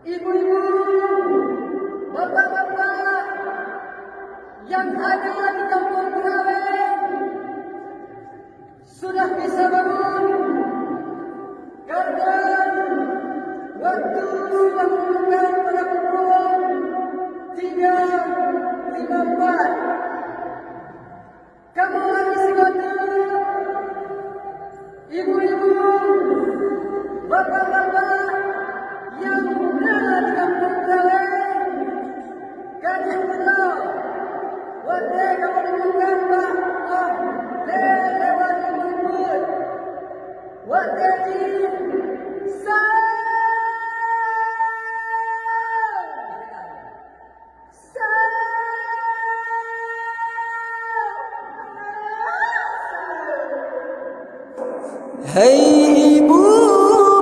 ibu-ibu, bapak-bapak yang ada di kampung Cara sudah bisa bangun karena waktu sudah menunjukkan pada pukul 3.54. Kamu lagi sekota, ibu-ibu, bapak-bapak yang berada di kampung Cara, kami tahu waktu kamu menunjukkan bahwa lewat mulut waktu ini Hei ibu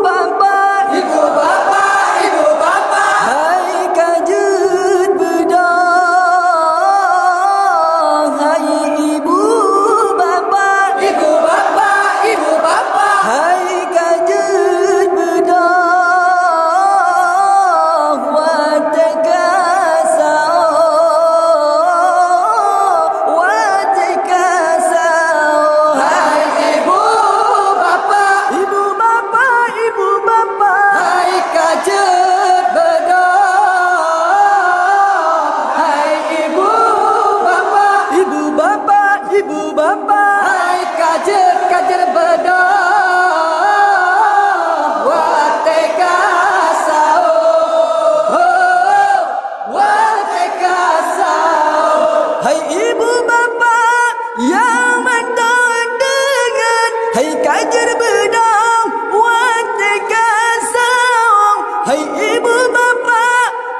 bapa, ibu bapa, ibu bapa, hai kajut bedang. Hai ibu bapa, ibu bapa, ibu bapa, hai kajut bedang. Watekasau, hai ibu kajut bedang. Hai ibu bapa, ibu bapa, ibu bapa, hai kajut bedang. Watekasau, watekasau. Hai ibu bapa yang mentang dengan hai kajut bedang. Watekasau. Hai ibu bapa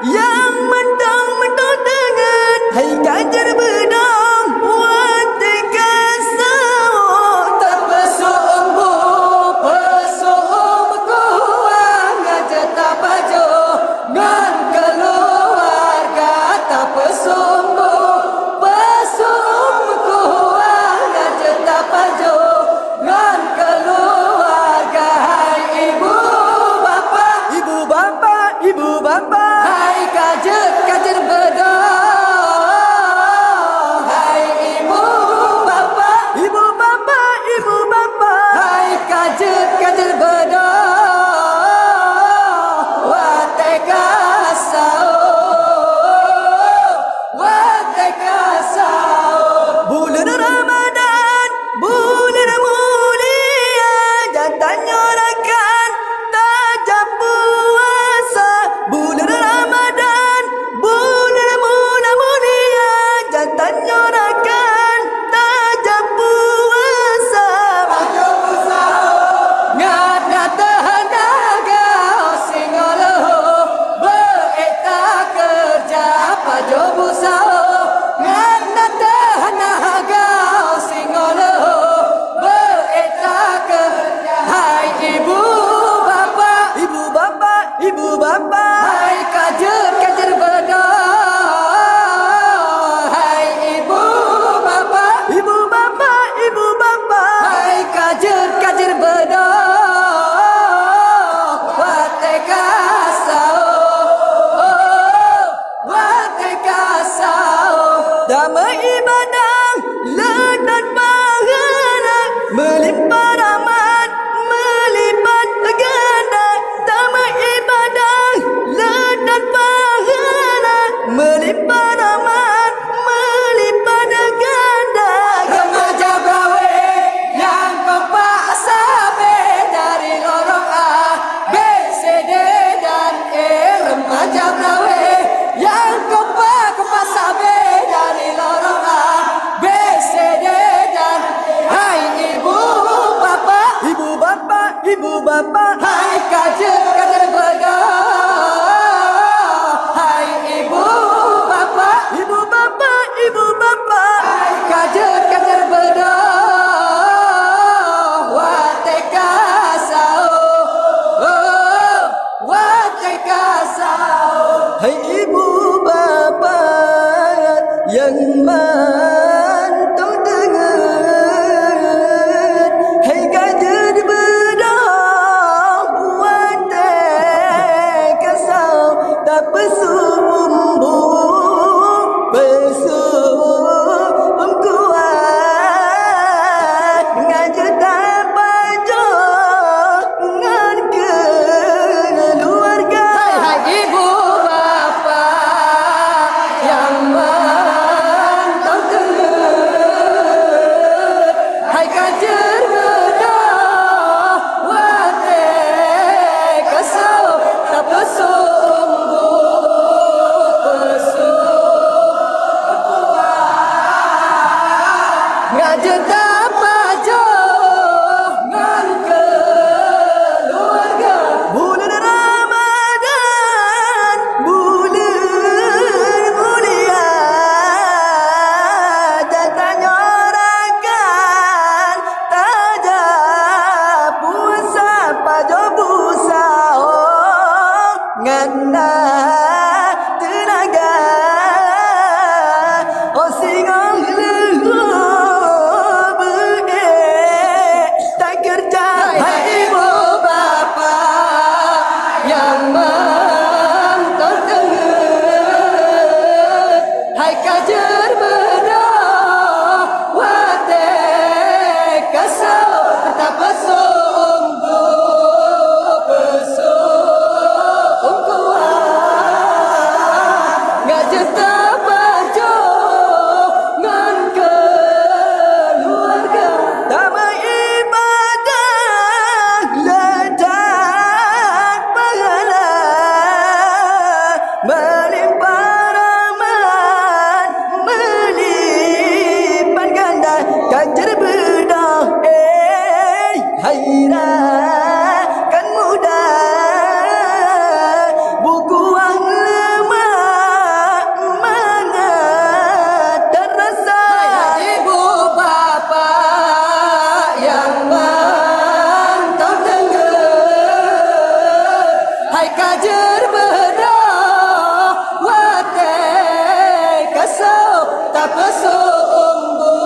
yang mentang-mentang dengan hai kajut bedang. Watekasau. Terpesumbu pesum kuang ngajeta bajo ngan keluarga. Terpesumbu pesum kuang ngajeta bajo ngan keluarga. Hai ibu bapa, ibu bapa, ibu bapa, hai kajut bedang. Hai ibu bapa, ibu bapa, ibu bapa, hai kajut bedang. Watekasau, watekasau. Bulan Ramadan, bulan mulia, datangnya rakan tajam puasa. Bulan Ramadan, bulan mulia, datangnya rakan tajam puasa. Pajo busau, ngada tenaga singoloh beeta kerja. Pajo busau, ngada tenaga singoloh beeta kerja. Hai ibu bapa, ibu bapa, ibu bapa, hai kajut bedang. Hai ibu bapa, ibu bapa, ibu bapa, hai kajut bedang. Watekasau, watekasau. Damai ibadah ledat pahala, melimpah rahmat, melipat ganda. Damai ibadah ledat pahala, melimpah rahmat, melipat ganda. Remaja brawe yang kompak sabe dari lorong A, B, C, D dan E. Remaja brawe yang kompak sabe dari lorong A, B, C, D dan E. Hai ibu bapa, ibu bapa, ibu bapa, hai kajut bedang. Hai ibu bapa, ibu bapa, ibu bapa, hai kajut bedang. Watekasau, watekasau. Hai ibu bapa yang mantau dengan hai kajut bedang. Watekasau. tak pesumbu pesum kuat ngajuta pajongan keluarga. Hai ibu bapa yang menonton hai kajer bedah wate kesal tak pesumbu ngajuta pajongan keluarga. Bulan Ramadan bulan mulia datangnya rakan taja puasa pajo busa oh ngana tenaga oh singong tak kerja. Hai ibu bapa yang menonton hai kajer bedah wate kasau tak pesumbu pesum kuat ngajuta pajongan keluarga. Damai ibadah letak pahala melimpah rahmat melipat ganda ganjar bedah kan mudah bukuang lemak mana terasa. Ibu bapa yang menonton hai kajer bedah wate kasau tak pesumbu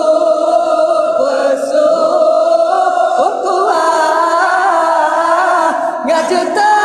pesum kuat ngajuta